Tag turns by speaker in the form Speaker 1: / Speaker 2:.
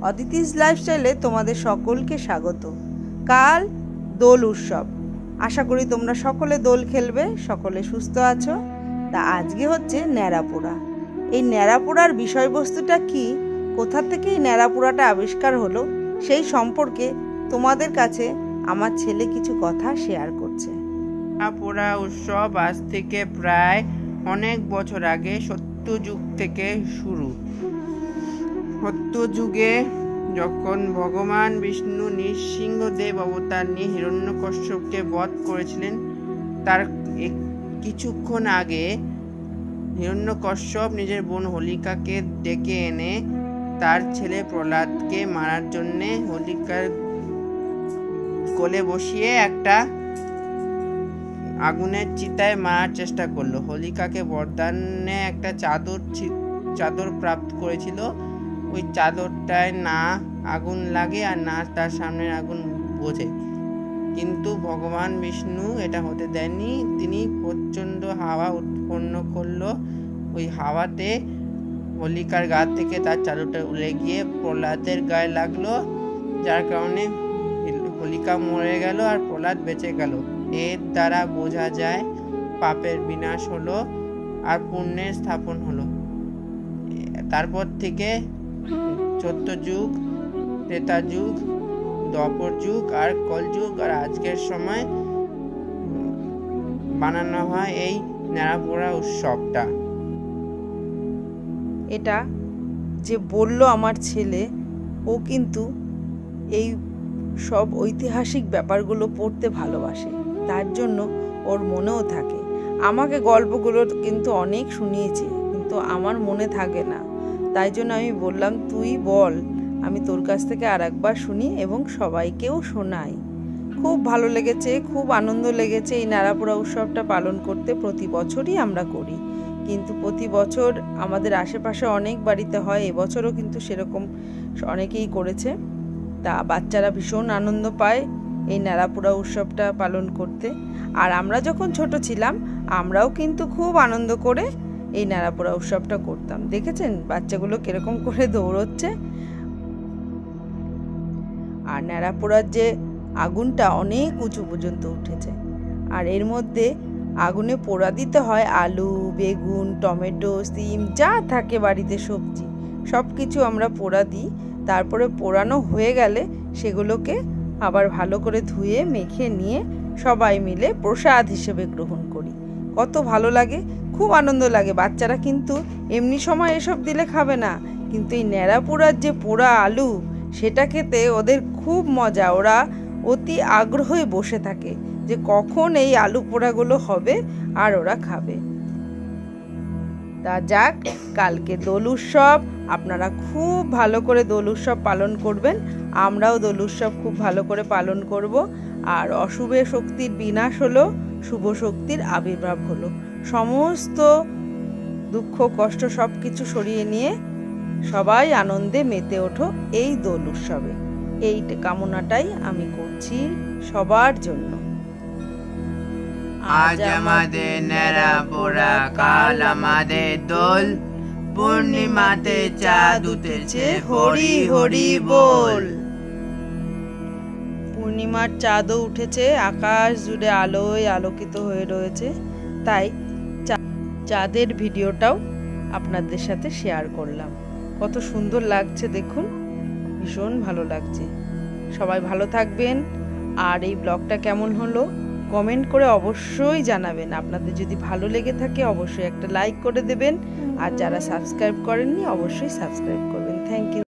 Speaker 1: অদিতিস লাইফস্টাইলে তোমাদের সকলকে স্বাগত। কাল দোল উৎসব, আশা করি তোমরা সকলে দোল খেলবে, সকলে সুস্থ আছো। তা আজকে হচ্ছে ন্যাড়াপোড়া। এই ন্যাড়াপোড়ার বিষয়বস্তুটা কি, কোথা থেকে এই ন্যাড়াপোড়াটা আবিষ্কার হলো, সেই সম্পর্কে তোমাদের কাছে আমার ছেলে কিছু কথা শেয়ার করছে।
Speaker 2: ন্যাড়াপোড়া উৎসব আজ থেকে প্রায় অনেক বছর আগে সত্যযুগ থেকে শুরু। সত্যযুগে যখন ভগবান বিষ্ণু নৃসিংহদেব অবতার নিয়ে হিরণ্যকশ্যপকে বধ করেছিলেন, তার কিছুক্ষণ আগে হিরণ্যকশ্যপ নিজের বোন হোলিকাকে ডেকে এনে তার ছেলে প্রহ্লাদকে মারার জন্যে হোলিকার কোলে বসিয়ে একটা আগুনের চিতায় মারার চেষ্টা করলো। হোলিকাকে বরদানে একটা চাদর প্রাপ্ত করেছিল। ওই চাদরটায় না আগুন লাগে আর না তার সামনের আগুন বোঝে, কিন্তু ভগবান বিষ্ণু এটা হতে দেননি। তিনি প্রচণ্ড হাওয়া উৎপন্ন করলো। ওই হাওয়াতে হোলিকার গা থেকে তার চাদরটা উড়ে গিয়ে প্রহ্লাদের গায়ে লাগলো, যার কারণে হোলিকা মরে গেল আর প্রহ্লাদ বেঁচে গেল। এর দ্বারা বোঝা যায় পাপের বিনাশ হলো আর পুণ্যের স্থাপন হলো। তারপর থেকে সত্যযুগ, ত্রেতা যুগ, দ্বাপর যুগ আর কলযুগ আর আজকের সময় বানানো হয় এই ন্যাড়াপোড়া উৎসবটা।
Speaker 1: এটা যে বলল আমার ছেলে, ও কিন্তু এই সব ঐতিহাসিক ব্যাপারগুলো পড়তে ভালোবাসে, তার জন্য ওর মনেও থাকে। আমাকে গল্পগুলো কিন্তু অনেক শুনিয়েছে, কিন্তু আমার মনে থাকে না। তাই জন্য আমি বললাম তুই বল, আমি তোর কাছ থেকে আর একবার শুনি এবং সবাইকেও শোনাই। খুব ভালো লেগেছে, খুব আনন্দ লেগেছে এই ন্যাড়াপোড়া উৎসবটা পালন করতে। প্রতি বছরই আমরা করি, কিন্তু প্রতি বছর আমাদের আশেপাশে অনেক বাড়িতে হয়, এবছরও কিন্তু সেরকম অনেকেই করেছে। তা বাচ্চারা ভীষণ আনন্দ পায় এই ন্যাড়াপোড়া উৎসবটা পালন করতে। আর আমরা যখন ছোট ছিলাম, আমরাও কিন্তু খুব আনন্দ করে এই ন্যাড়াপোড়া উৎসবটা করতাম। দেখেছেন বাচ্চাগুলো কিরকম করে দৌড়চ্ছে। আর ন্যাড়াপোড়ার যে আগুনটা অনেক উঁচু পর্যন্ত উঠেছে, আর এর মধ্যে আগুনে পোড়া দিতে হয় আলু, বেগুন, টমেটো, সিম, যা থাকে বাড়িতে সবজি, সব কিছু আমরা পোড়া দিই। তারপরে পোড়ানো হয়ে গেলে সেগুলোকে আবার ভালো করে ধুয়ে মেখে নিয়ে সবাই মিলে প্রসাদ হিসেবে গ্রহণ করি। কত ভালো লাগে, খুব আনন্দ লাগে। বাচ্চারা কিন্তু এমনি সময় এসব দিলে খাবে না, কিন্তু এই ন্যাড়াপোড়ার যে পোড়া আলু, সেটা খেতে ওদের খুব মজা। ওরা অতি আগ্রহে বসে থাকে যে কখন এই আলু পোড়াগুলো হবে আর ওরা খাবে। তা যাক, কালকে দোল উৎসব, আপনারা খুব ভালো করে দোল উৎসব পালন করবেন। আমরাও দোল উৎসব খুব ভালো করে পালন করব। আর অশুভ শক্তির বিনাশ হলো, শুভ শক্তির আবির্ভাব হলো। সমস্ত দুঃখ কষ্ট সব কিছু সরিয়ে নিয়ে সবাই আনন্দে মেতে ওঠো এই দোল উৎসবে। এই কামনাটাই আমি করছি সবার জন্য।
Speaker 2: আজ আমাদের ন্যাড়াপোড়া, কাল আমাদের দোল, পূর্ণিমাতে চাঁদ উঠেছে, হরি হরি বল।
Speaker 1: পূর্ণিমার চাঁদও উঠেছে, আকাশ জুড়ে আলোয় আলোকিত হয়ে রয়েছে। তাই চাঁদের ভিডিওটাও আপনাদের সাথে শেয়ার করলাম। কত সুন্দর লাগছে দেখুন, ভীষণ ভালো লাগছে। সবাই ভালো থাকবেন। আর এই ব্লগটা কেমন হলো কমেন্ট করে অবশ্যই জানাবেন। আপনাদের যদি ভালো লেগে থাকে অবশ্যই একটা লাইক করে দেবেন, আর যারা সাবস্ক্রাইব করেননি অবশ্যই সাবস্ক্রাইব করবেন। Thank you.